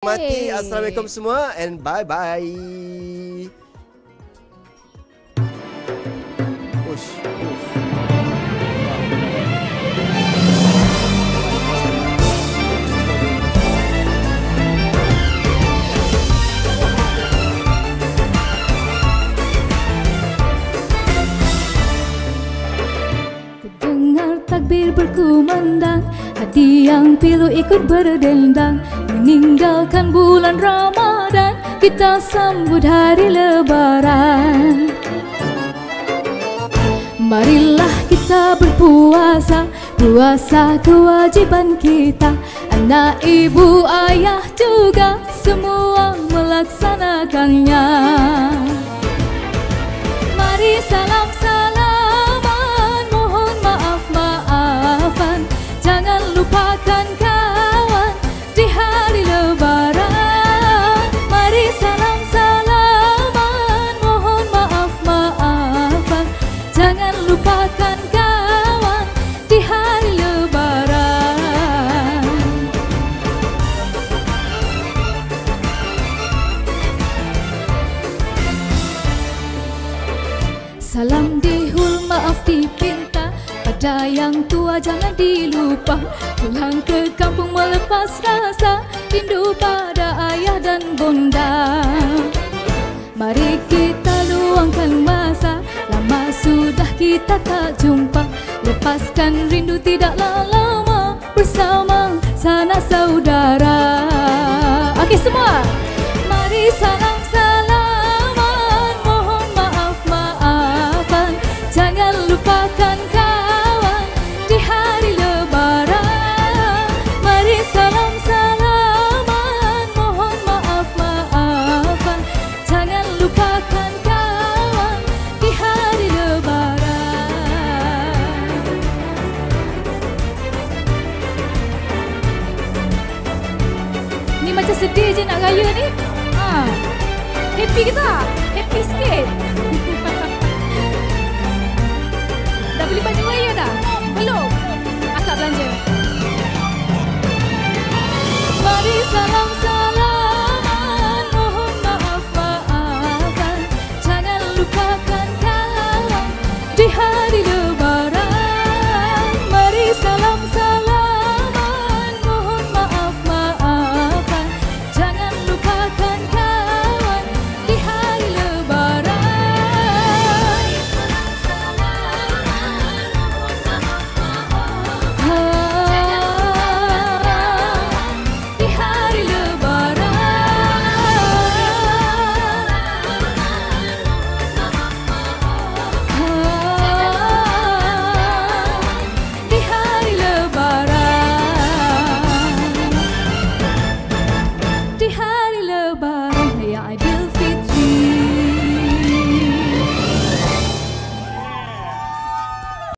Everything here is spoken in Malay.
Mati, assalamualaikum semua and bye bye. Ush. Dengar takbir berkumandang, hati yang pilu ikut berdendang. Meninggalkan bulan Ramadan, kita sambut hari Lebaran. Marilah kita berpuasa, puasa kewajiban kita. Anak, ibu, ayah juga semua melaksanakannya. Mari salam-salaman, mohon maaf-maafan. Jangan lupakan kawan di hari Lebaran. Mari salam-salaman, mohon maaf-maafan. Jangan lupakan kawan di hari Lebaran. Salam dihul, maaf dipinta. Pada yang tua jangan dilupa. Pulang ke kampung melepas rasa rindu pada ayah dan bonda. Mari kita luangkan masa, lama sudah kita tak jumpa. Lepaskan rindu tidaklah lama bersama sanak saudara. Okey semua, mari salam-salaman, mohon maaf-maafan. Jangan lupakan kawan di hari Lebaran. Mari salam-salaman, mohon maaf-maafan. Jangan lupakan kawan di hari Lebaran. Ni macam sedih je nak raya ni. Happy kita? Happy sikit. Dah beli baju raya dah? Belum? Akak belanja. Mari salam